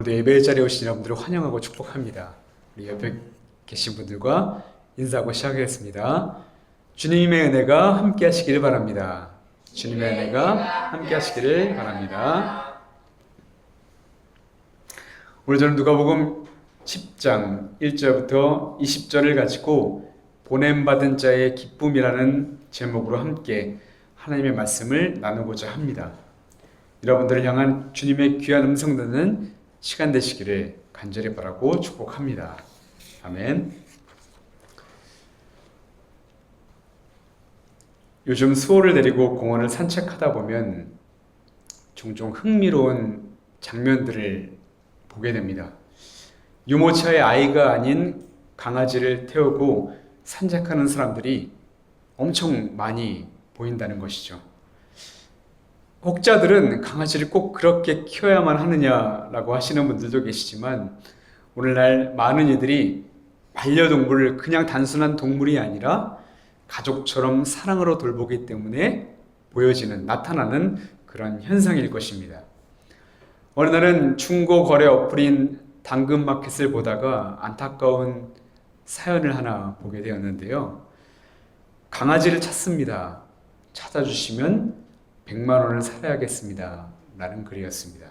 오늘도 예배의 자리에 오신 여러분들을 환영하고 축복합니다. 우리 옆에 계신 분들과 인사하고 시작하겠습니다. 주님의 은혜가 함께 하시기를 바랍니다. 주님의 은혜가 함께 하시기를 바랍니다. 오늘 저는 누가복음 10장 1절부터 20절을 가지고 보냄받은 자의 기쁨이라는 제목으로 함께 하나님의 말씀을 나누고자 합니다. 여러분들을 향한 주님의 귀한 음성 듣는 시간 되시기를 간절히 바라고 축복합니다. 아멘. 요즘 수호를 데리고 공원을 산책하다 보면 종종 흥미로운 장면들을 보게 됩니다. 유모차의 아이가 아닌 강아지를 태우고 산책하는 사람들이 엄청 많이 보인다는 것이죠. 혹자들은 강아지를 꼭 그렇게 키워야만 하느냐라고 하시는 분들도 계시지만 오늘날 많은 이들이 반려동물을 그냥 단순한 동물이 아니라 가족처럼 사랑으로 돌보기 때문에 나타나는 그런 현상일 것입니다. 어느 날은 중고 거래 어플인 당근마켓을 보다가 안타까운 사연을 하나 보게 되었는데요. 강아지를 찾습니다. 찾아주시면 100만 원을 살아야겠습니다. 라는 글이었습니다.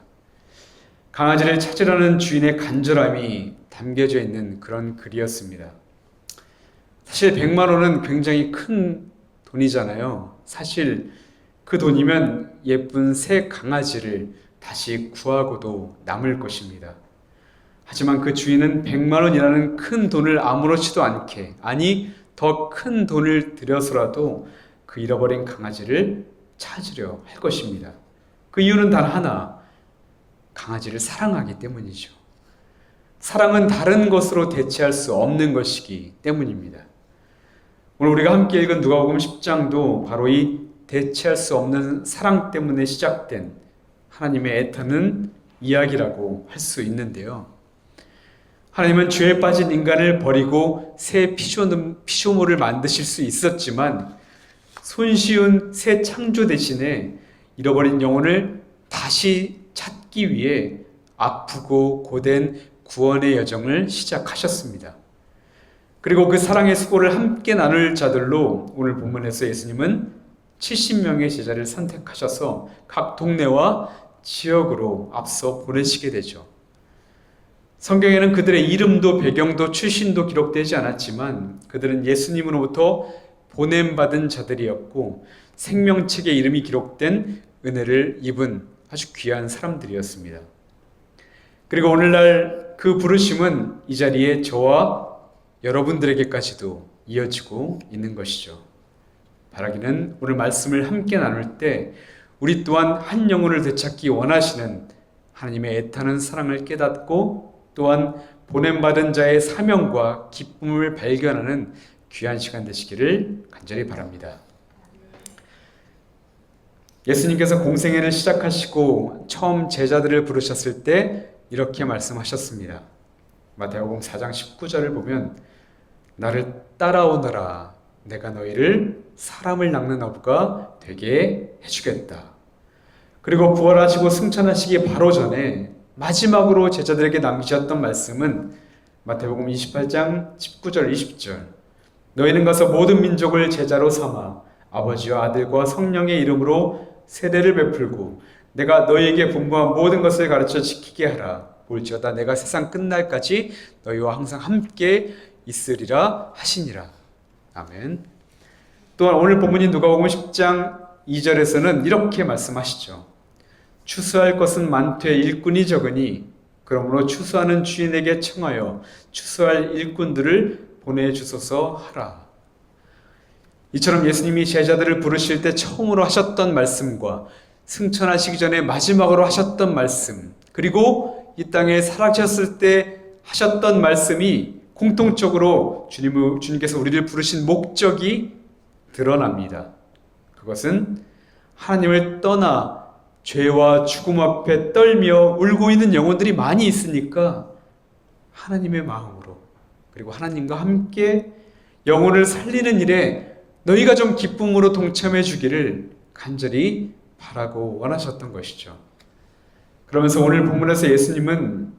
강아지를 찾으려는 주인의 간절함이 담겨져 있는 그런 글이었습니다. 사실 100만 원은 굉장히 큰 돈이잖아요. 사실 그 돈이면 예쁜 새 강아지를 다시 구하고도 남을 것입니다. 하지만 그 주인은 100만 원이라는 큰 돈을 아무렇지도 않게, 아니 더 큰 돈을 들여서라도 그 잃어버린 강아지를 찾으려 할 것입니다. 그 이유는 단 하나, 강아지를 사랑하기 때문이죠. 사랑은 다른 것으로 대체할 수 없는 것이기 때문입니다. 오늘 우리가 함께 읽은 누가복음 10장도 바로 이 대체할 수 없는 사랑 때문에 시작된 하나님의 애타는 이야기라고 할 수 있는데요. 하나님은 죄에 빠진 인간을 버리고 새 피조물을 만드실 수 있었지만 손쉬운 새 창조 대신에 잃어버린 영혼을 다시 찾기 위해 아프고 고된 구원의 여정을 시작하셨습니다. 그리고 그 사랑의 수고를 함께 나눌 자들로 오늘 본문에서 예수님은 70명의 제자를 선택하셔서 각 동네와 지역으로 앞서 보내시게 되죠. 성경에는 그들의 이름도 배경도 출신도 기록되지 않았지만 그들은 예수님으로부터 보냄받은 자들이었고 생명책에 이름이 기록된 은혜를 입은 아주 귀한 사람들이었습니다. 그리고 오늘날 그 부르심은 이 자리에 저와 여러분들에게까지도 이어지고 있는 것이죠. 바라기는 오늘 말씀을 함께 나눌 때 우리 또한 한 영혼을 되찾기 원하시는 하나님의 애타는 사랑을 깨닫고 또한 보냄받은 자의 사명과 기쁨을 발견하는 귀한 시간 되시기를 간절히 바랍니다. 예수님께서 공생애를 시작하시고 처음 제자들을 부르셨을 때 이렇게 말씀하셨습니다. 마태복음 4장 19절을 보면 나를 따라오너라 내가 너희를 사람을 낚는 어부가 되게 해주겠다. 그리고 부활하시고 승천하시기 바로 전에 마지막으로 제자들에게 남기셨던 말씀은 마태복음 28장 19절 20절 너희는 가서 모든 민족을 제자로 삼아 아버지와 아들과 성령의 이름으로 세례를 베풀고 내가 너희에게 분부한 모든 것을 가르쳐 지키게 하라. 볼지어다 내가 세상 끝날까지 너희와 항상 함께 있으리라 하시니라. 아멘. 또한 오늘 본문인 누가복음 10장 2절에서는 이렇게 말씀하시죠. 추수할 것은 많되 일꾼이 적으니 그러므로 추수하는 주인에게 청하여 추수할 일꾼들을 보내주소서 하라. 이처럼 예수님이 제자들을 부르실 때 처음으로 하셨던 말씀과 승천하시기 전에 마지막으로 하셨던 말씀 그리고 이 땅에 살아계셨을 때 하셨던 말씀이 공통적으로 주님께서 우리를 부르신 목적이 드러납니다. 그것은 하나님을 떠나 죄와 죽음 앞에 떨며 울고 있는 영혼들이 많이 있으니까 하나님의 마음으로 그리고 하나님과 함께 영혼을 살리는 일에 너희가 좀 기쁨으로 동참해 주기를 간절히 바라고 원하셨던 것이죠. 그러면서 오늘 본문에서 예수님은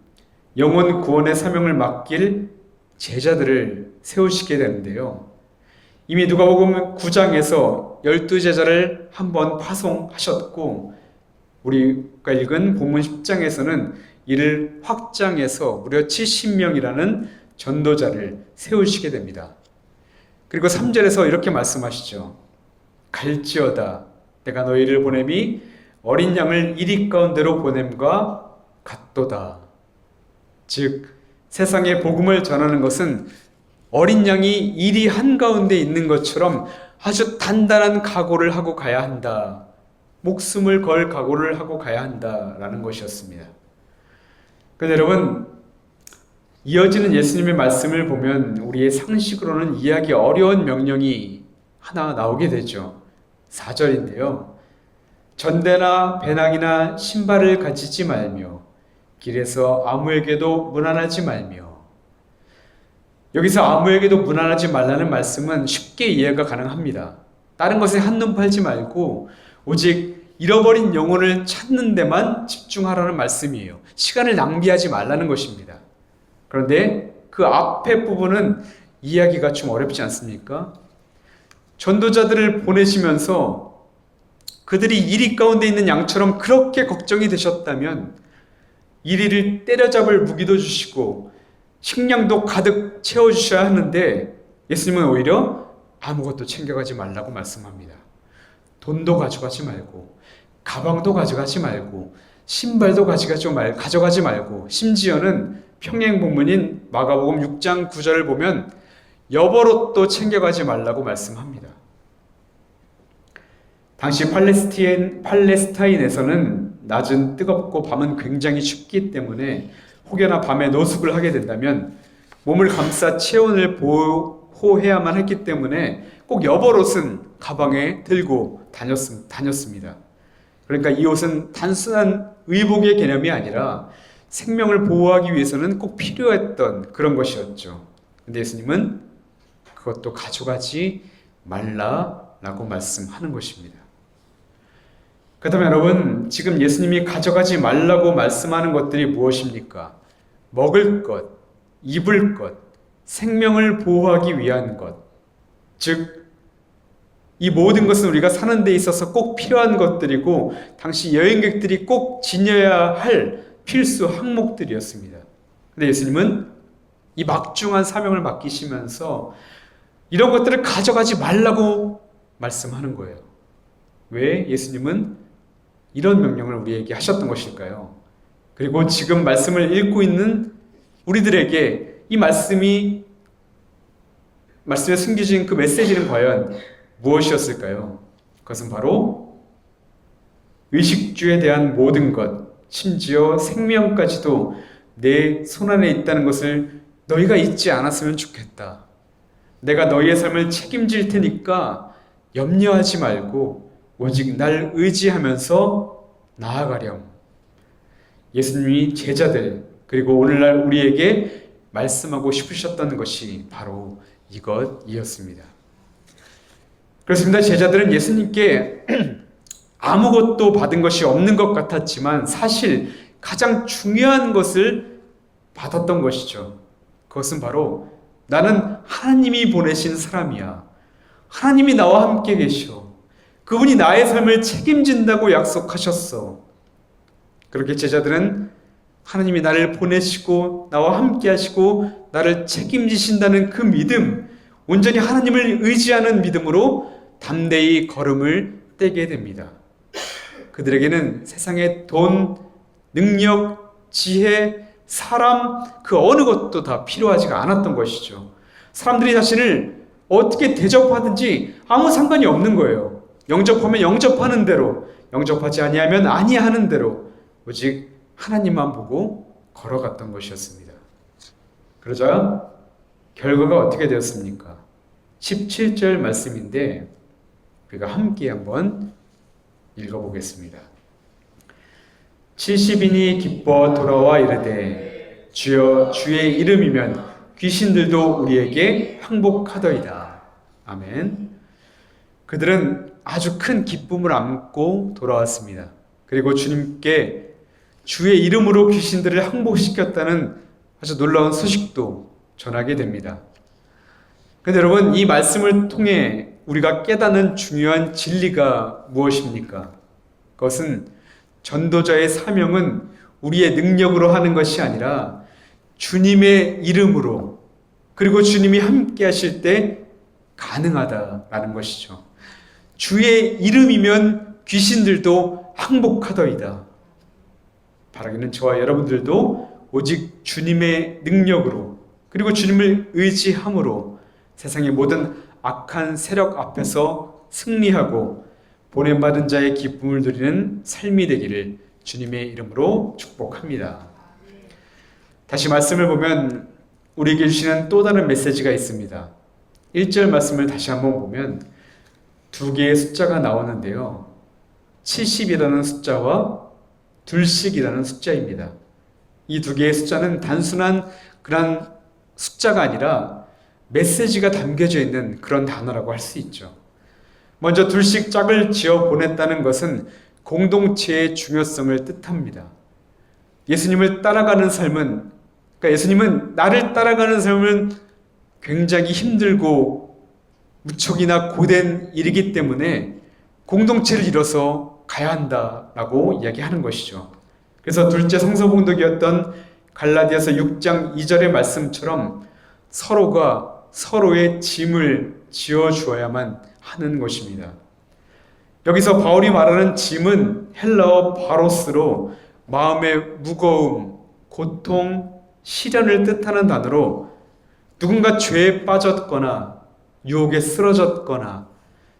영혼 구원의 사명을 맡길 제자들을 세우시게 되는데요. 이미 누가복음 9장에서 12제자를 한번 파송하셨고, 우리가 읽은 본문 10장에서는 이를 확장해서 무려 70명이라는 전도자를 세우시게 됩니다. 그리고 3절에서 이렇게 말씀하시죠. 갈지어다 내가 너희를 보냄이 어린 양을 이리 가운데로 보냄과 같도다. 즉 세상에 복음을 전하는 것은 어린 양이 이리 한가운데 있는 것처럼 아주 단단한 각오를 하고 가야 한다. 목숨을 걸 각오를 하고 가야 한다라는 것이었습니다. 그런데 여러분, 이어지는 예수님의 말씀을 보면 우리의 상식으로는 이해하기 어려운 명령이 하나 나오게 되죠. 4절인데요. 전대나 배낭이나 신발을 가지지 말며 길에서 아무에게도 문안하지 말며. 여기서 아무에게도 문안하지 말라는 말씀은 쉽게 이해가 가능합니다. 다른 것에 한눈 팔지 말고 오직 잃어버린 영혼을 찾는 데만 집중하라는 말씀이에요. 시간을 낭비하지 말라는 것입니다. 그런데 그 앞에 부분은 이해하기가 좀 어렵지 않습니까? 전도자들을 보내시면서 그들이 이리 가운데 있는 양처럼 그렇게 걱정이 되셨다면 이리를 때려잡을 무기도 주시고 식량도 가득 채워주셔야 하는데 예수님은 오히려 아무것도 챙겨가지 말라고 말씀합니다. 돈도 가져가지 말고 가방도 가져가지 말고 신발도 가져가지 말고 심지어는 평행 본문인 마가복음 6장 9절을 보면 여벌옷도 챙겨가지 말라고 말씀합니다. 당시 팔레스타인에서는 낮은 뜨겁고 밤은 굉장히 춥기 때문에 혹여나 밤에 노숙을 하게 된다면 몸을 감싸 체온을 보호해야만 했기 때문에 꼭 여벌옷은 가방에 들고 다녔습니다. 그러니까 이 옷은 단순한 의복의 개념이 아니라 생명을 보호하기 위해서는 꼭 필요했던 그런 것이었죠. 근데 예수님은 그것도 가져가지 말라라고 말씀하는 것입니다. 그렇다면 여러분, 지금 예수님이 가져가지 말라고 말씀하는 것들이 무엇입니까? 먹을 것, 입을 것, 생명을 보호하기 위한 것. 즉, 이 모든 것은 우리가 사는 데 있어서 꼭 필요한 것들이고 당시 여행객들이 꼭 지녀야 할 필수 항목들이었습니다. 근데 예수님은 이 막중한 사명을 맡기시면서 이런 것들을 가져가지 말라고 말씀하는 거예요. 왜 예수님은 이런 명령을 우리에게 하셨던 것일까요? 그리고 지금 말씀을 읽고 있는 우리들에게 이 말씀에 숨겨진 그 메시지는 과연 무엇이었을까요? 그것은 바로 의식주에 대한 모든 것, 심지어 생명까지도 내 손안에 있다는 것을 너희가 잊지 않았으면 좋겠다. 내가 너희의 삶을 책임질 테니까 염려하지 말고 오직 날 의지하면서 나아가렴. 예수님이 제자들 그리고 오늘날 우리에게 말씀하고 싶으셨던 것이 바로 이것이었습니다. 그렇습니다. 제자들은 예수님께 아무것도 받은 것이 없는 것 같았지만 사실 가장 중요한 것을 받았던 것이죠. 그것은 바로 나는 하나님이 보내신 사람이야. 하나님이 나와 함께 계셔. 그분이 나의 삶을 책임진다고 약속하셨어. 그렇게 제자들은 하나님이 나를 보내시고 나와 함께 하시고 나를 책임지신다는 그 믿음, 온전히 하나님을 의지하는 믿음으로 담대히 걸음을 떼게 됩니다. 그들에게는 세상의 돈, 능력, 지혜, 사람 그 어느 것도 다 필요하지가 않았던 것이죠. 사람들이 자신을 어떻게 대접하든지 아무 상관이 없는 거예요. 영접하면 영접하는 대로, 영접하지 아니하면 아니하는 대로 오직 하나님만 보고 걸어갔던 것이었습니다. 그러자 결과가 어떻게 되었습니까? 17절 말씀인데 우리가 함께 한번 읽어보겠습니다. 70인이 기뻐 돌아와 이르되 주여 주의 이름이면 귀신들도 우리에게 항복하더이다. 아멘. 그들은 아주 큰 기쁨을 안고 돌아왔습니다. 그리고 주님께 주의 이름으로 귀신들을 항복시켰다는 아주 놀라운 소식도 전하게 됩니다. 그런데 여러분, 이 말씀을 통해 우리가 깨닫는 중요한 진리가 무엇입니까? 그것은 전도자의 사명은 우리의 능력으로 하는 것이 아니라 주님의 이름으로, 그리고 주님이 함께 하실 때 가능하다라는 것이죠. 주의 이름이면 귀신들도 항복하더이다. 바라기는 저와 여러분들도 오직 주님의 능력으로, 그리고 주님을 의지함으로 세상의 모든 악한 세력 앞에서 승리하고 보냄받은 자의 기쁨을 누리는 삶이 되기를 주님의 이름으로 축복합니다. 다시 말씀을 보면 우리에게 주시는 또 다른 메시지가 있습니다. 1절 말씀을 다시 한번 보면 두 개의 숫자가 나오는데요. 70이라는 숫자와 둘씩이라는 숫자입니다. 이 두 개의 숫자는 단순한 그런 숫자가 아니라 메시지가 담겨져 있는 그런 단어라고 할 수 있죠. 먼저 둘씩 짝을 지어 보냈다는 것은 공동체의 중요성을 뜻합니다. 예수님을 따라가는 삶은, 그러니까 예수님은 나를 따라가는 삶은 굉장히 힘들고 무척이나 고된 일이기 때문에 공동체를 이뤄서 가야 한다라고 이야기하는 것이죠. 그래서 둘째 성서봉독이었던 갈라디아서 6장 2절의 말씀처럼 서로가 서로의 짐을 지어주어야만 하는 것입니다. 여기서 바울이 말하는 짐은 헬라어 바로스로 마음의 무거움, 고통, 시련을 뜻하는 단어로 누군가 죄에 빠졌거나 유혹에 쓰러졌거나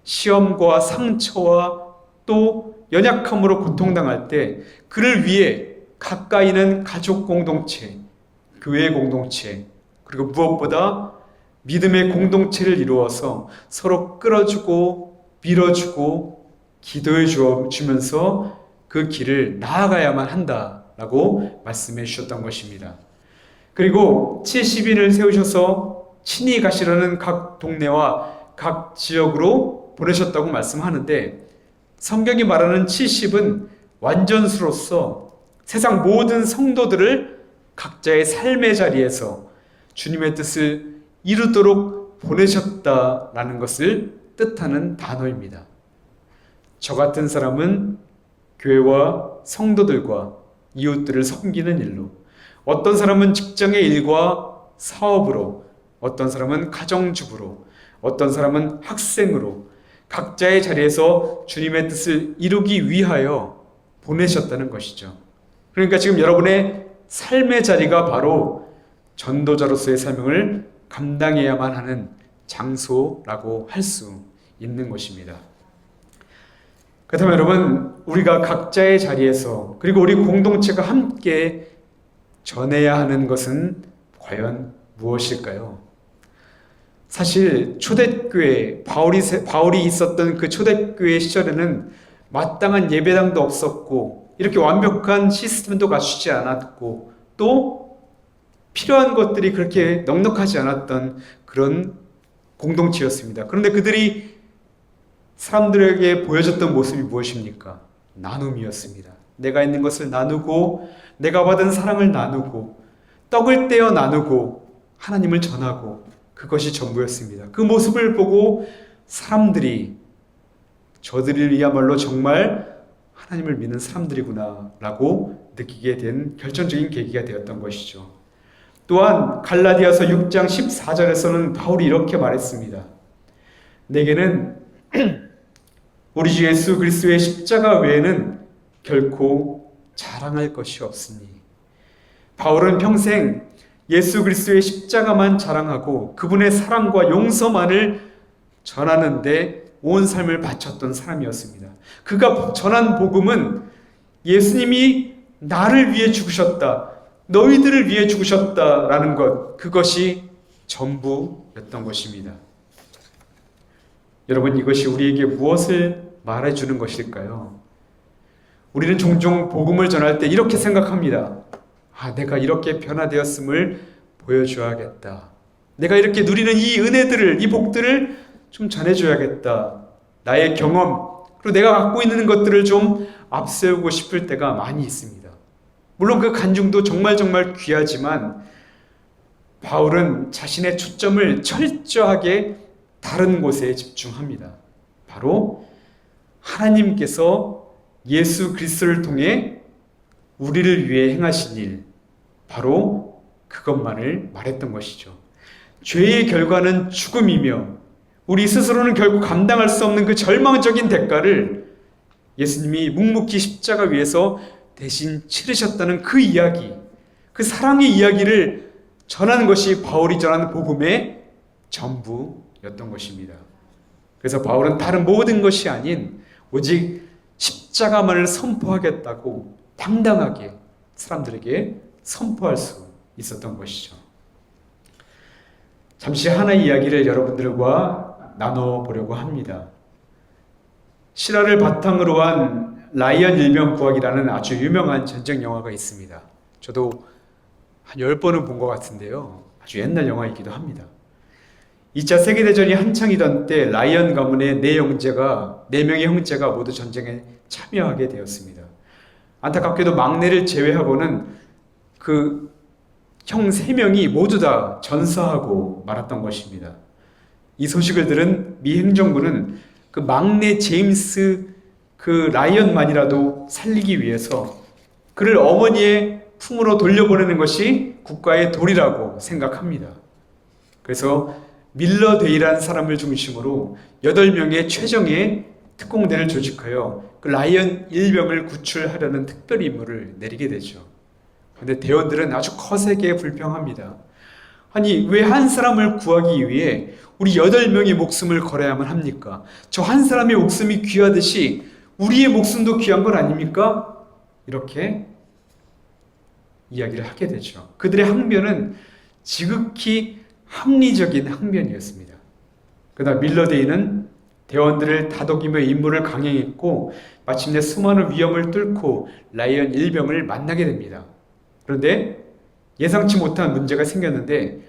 시험과 상처와 또 연약함으로 고통당할 때 그를 위해 가까이는 가족 공동체, 교회 공동체, 그리고 무엇보다 믿음의 공동체를 이루어서 서로 끌어주고 밀어주고 기도해 주면서 그 길을 나아가야만 한다라고 말씀해 주셨던 것입니다. 그리고 70인을 세우셔서 친히 가시려는 각 동네와 각 지역으로 보내셨다고 말씀하는데, 성경이 말하는 70은 완전수로서 세상 모든 성도들을 각자의 삶의 자리에서 주님의 뜻을 이루도록 보내셨다라는 것을 뜻하는 단어입니다. 저 같은 사람은 교회와 성도들과 이웃들을 섬기는 일로, 어떤 사람은 직장의 일과 사업으로, 어떤 사람은 가정주부로, 어떤 사람은 학생으로 각자의 자리에서 주님의 뜻을 이루기 위하여 보내셨다는 것이죠. 그러니까 지금 여러분의 삶의 자리가 바로 전도자로서의 사명을 감당해야만 하는 장소라고 할 수 있는 것입니다. 그렇다면 여러분, 우리가 각자의 자리에서, 그리고 우리 공동체가 함께 전해야 하는 것은 과연 무엇일까요? 사실 초대교회, 바울이 있었던 그 초대교회 시절에는 마땅한 예배당도 없었고 이렇게 완벽한 시스템도 갖추지 않았고 또 필요한 것들이 그렇게 넉넉하지 않았던 그런 공동체였습니다. 그런데 그들이 사람들에게 보여줬던 모습이 무엇입니까? 나눔이었습니다. 내가 있는 것을 나누고 내가 받은 사랑을 나누고 떡을 떼어 나누고 하나님을 전하고, 그것이 전부였습니다. 그 모습을 보고 사람들이 저들이야말로 정말 하나님을 믿는 사람들이구나 라고 느끼게 된 결정적인 계기가 되었던 것이죠. 또한 갈라디아서 6장 14절에서는 바울이 이렇게 말했습니다. 내게는 우리 주 예수 그리스도의 십자가 외에는 결코 자랑할 것이 없으니. 바울은 평생 예수 그리스도의 십자가만 자랑하고 그분의 사랑과 용서만을 전하는데 온 삶을 바쳤던 사람이었습니다. 그가 전한 복음은 예수님이 나를 위해 죽으셨다, 너희들을 위해 죽으셨다라는 것, 그것이 전부였던 것입니다. 여러분, 이것이 우리에게 무엇을 말해주는 것일까요? 우리는 종종 복음을 전할 때 이렇게 생각합니다. 내가 이렇게 변화되었음을 보여줘야겠다. 내가 이렇게 누리는 이 은혜들을, 이 복들을 좀 전해줘야겠다. 나의 경험, 그리고 내가 갖고 있는 것들을 좀 앞세우고 싶을 때가 많이 있습니다. 물론 그 간증도 정말 정말 귀하지만 바울은 자신의 초점을 철저하게 다른 곳에 집중합니다. 바로 하나님께서 예수 그리스도를 통해 우리를 위해 행하신 일, 바로 그것만을 말했던 것이죠. 죄의 결과는 죽음이며 우리 스스로는 결국 감당할 수 없는 그 절망적인 대가를 예수님이 묵묵히 십자가 위에서 대신 치르셨다는 그 이야기, 그 사랑의 이야기를 전하는 것이 바울이 전하는 복음의 전부였던 것입니다. 그래서 바울은 다른 모든 것이 아닌 오직 십자가만을 선포하겠다고 당당하게 사람들에게 선포할 수 있었던 것이죠. 잠시 하나의 이야기를 여러분들과 나눠보려고 합니다. 실화를 바탕으로 한 라이언 일병 구하기라는 아주 유명한 전쟁 영화가 있습니다. 저도 한 10번은 본 것 같은데요. 아주 옛날 영화이기도 합니다. 2차 세계대전이 한창이던 때 라이언 가문의 네 명의 형제가 모두 전쟁에 참여하게 되었습니다. 안타깝게도 막내를 제외하고는 그 형 3명이 모두 다 전사하고 말았던 것입니다. 이 소식을 들은 미 행정부는 그 막내 제임스 그 라이언만이라도 살리기 위해서 그를 어머니의 품으로 돌려보내는 것이 국가의 도리라고 생각합니다. 그래서 밀러 데이라는 사람을 중심으로 8명의 최정예 특공대를 조직하여 그 라이언 일병을 구출하려는 특별 임무를 내리게 되죠. 그런데 대원들은 아주 거세게 불평합니다. 아니, 왜 한 사람을 구하기 위해 우리 8명의 목숨을 걸어야만 합니까? 저 한 사람의 목숨이 귀하듯이 우리의 목숨도 귀한 건 아닙니까? 이렇게 이야기를 하게 되죠. 그들의 항변은 지극히 합리적인 항변이었습니다. 그러나 밀러데이는 대원들을 다독이며 임무를 강행했고 마침내 수많은 위험을 뚫고 라이언 일병을 만나게 됩니다. 그런데 예상치 못한 문제가 생겼는데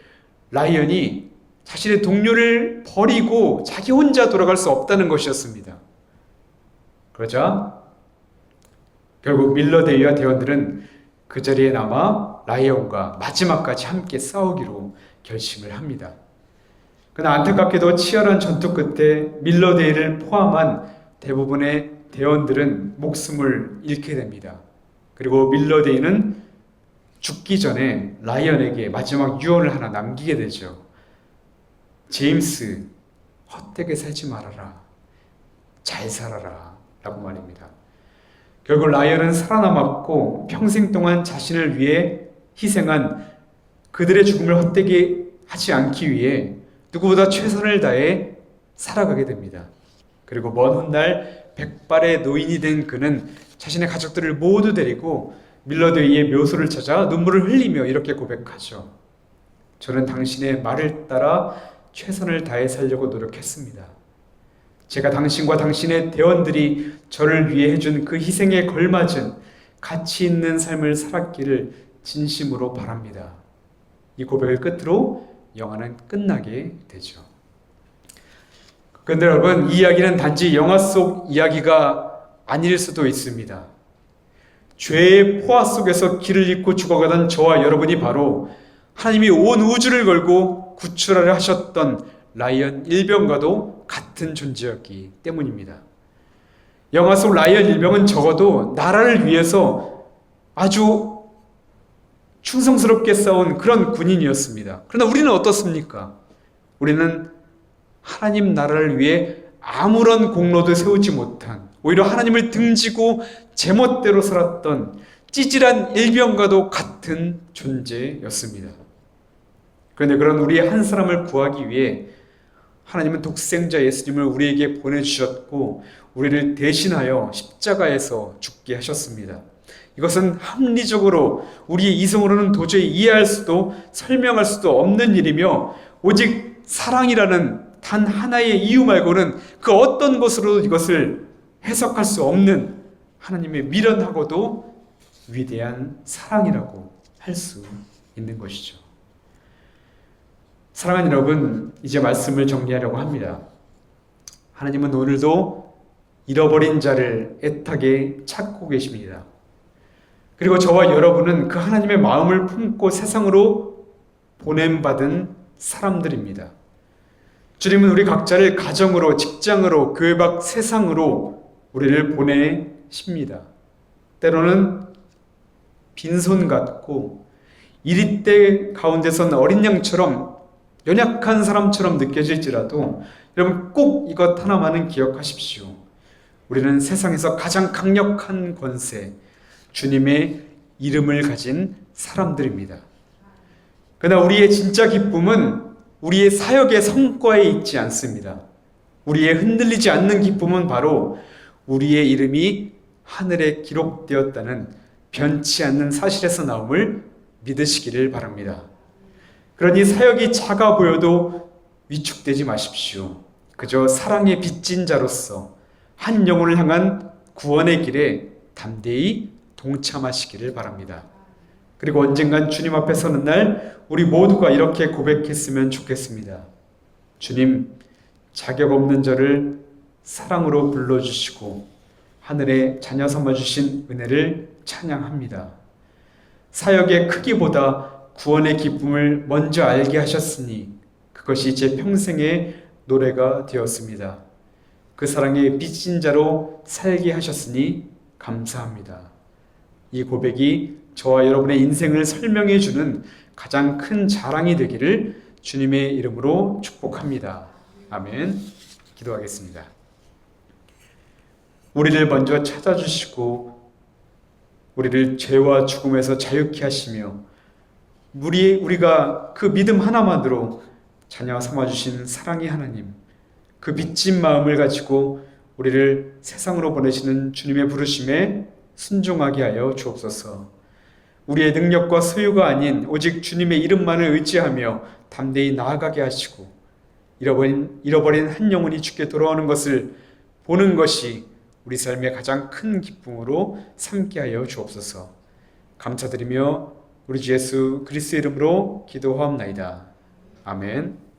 라이언이 자신의 동료를 버리고 자기 혼자 돌아갈 수 없다는 것이었습니다. 그러자 결국 밀러데이와 대원들은 그 자리에 남아 라이언과 마지막까지 함께 싸우기로 결심을 합니다. 그러나 안타깝게도 치열한 전투 끝에 밀러데이를 포함한 대부분의 대원들은 목숨을 잃게 됩니다. 그리고 밀러데이는 죽기 전에 라이언에게 마지막 유언을 하나 남기게 되죠. 제임스, 헛되게 살지 말아라. 잘 살아라. 라고 말입니다. 결국 라이언은 살아남았고 평생 동안 자신을 위해 희생한 그들의 죽음을 헛되게 하지 않기 위해 누구보다 최선을 다해 살아가게 됩니다. 그리고 먼 훗날 백발의 노인이 된 그는 자신의 가족들을 모두 데리고 밀러데이의 묘소를 찾아 눈물을 흘리며 이렇게 고백하죠. 저는 당신의 말을 따라 최선을 다해 살려고 노력했습니다. 제가 당신과 당신의 대원들이 저를 위해 해준 그 희생에 걸맞은 가치 있는 삶을 살았기를 진심으로 바랍니다. 이 고백을 끝으로 영화는 끝나게 되죠. 그런데 여러분, 이 이야기는 단지 영화 속 이야기가 아닐 수도 있습니다. 죄의 포화 속에서 길을 잃고 죽어가던 저와 여러분이 바로 하나님이 온 우주를 걸고 구출하려 하셨던 라이언 일병과도 같은 존재였기 때문입니다. 영화 속 라이언 일병은 적어도 나라를 위해서 아주 충성스럽게 싸운 그런 군인이었습니다. 그러나 우리는 어떻습니까? 우리는 하나님 나라를 위해 아무런 공로도 세우지 못한, 오히려 하나님을 등지고 제멋대로 살았던 찌질한 일병과도 같은 존재였습니다. 그런데 그런 우리 한 사람을 구하기 위해 하나님은 독생자 예수님을 우리에게 보내주셨고 우리를 대신하여 십자가에서 죽게 하셨습니다. 이것은 합리적으로 우리의 이성으로는 도저히 이해할 수도 설명할 수도 없는 일이며 오직 사랑이라는 단 하나의 이유 말고는 그 어떤 것으로 이것을 해석할 수 없는 하나님의 미련하고도 위대한 사랑이라고 할 수 있는 것이죠. 사랑하는 여러분, 이제 말씀을 정리하려고 합니다. 하나님은 오늘도 잃어버린 자를 애타게 찾고 계십니다. 그리고 저와 여러분은 그 하나님의 마음을 품고 세상으로 보냄받은 사람들입니다. 주님은 우리 각자를 가정으로, 직장으로, 교회 밖 세상으로 우리를 보내십니다. 때로는 빈손 같고 이리때 가운데선 어린 양처럼 연약한 사람처럼 느껴질지라도 여러분 꼭 이것 하나만은 기억하십시오. 우리는 세상에서 가장 강력한 권세, 주님의 이름을 가진 사람들입니다. 그러나 우리의 진짜 기쁨은 우리의 사역의 성과에 있지 않습니다. 우리의 흔들리지 않는 기쁨은 바로 우리의 이름이 하늘에 기록되었다는 변치 않는 사실에서 나옴을 믿으시기를 바랍니다. 그러니 사역이 작아 보여도 위축되지 마십시오. 그저 사랑의 빚진 자로서 한 영혼을 향한 구원의 길에 담대히 동참하시기를 바랍니다. 그리고 언젠간 주님 앞에 서는 날 우리 모두가 이렇게 고백했으면 좋겠습니다. 주님, 자격 없는 저를 사랑으로 불러주시고 하늘에 자녀 삼아주신 은혜를 찬양합니다. 사역의 크기보다 구원의 기쁨을 먼저 알게 하셨으니 그것이 제 평생의 노래가 되었습니다. 그 사랑의 빚진 자로 살게 하셨으니 감사합니다. 이 고백이 저와 여러분의 인생을 설명해 주는 가장 큰 자랑이 되기를 주님의 이름으로 축복합니다. 아멘. 기도하겠습니다. 우리를 먼저 찾아주시고 우리를 죄와 죽음에서 자유케 하시며 우리가 그 믿음 하나만으로 자녀 삼아주신 사랑의 하나님, 그 빚진 마음을 가지고 우리를 세상으로 보내시는 주님의 부르심에 순종하게 하여 주옵소서. 우리의 능력과 소유가 아닌 오직 주님의 이름만을 의지하며 담대히 나아가게 하시고 잃어버린 한 영혼이 주께 돌아오는 것을 보는 것이 우리 삶의 가장 큰 기쁨으로 삼게 하여 주옵소서. 감사드리며 우리 주 예수 그리스도의 이름으로 기도하옵나이다. 아멘.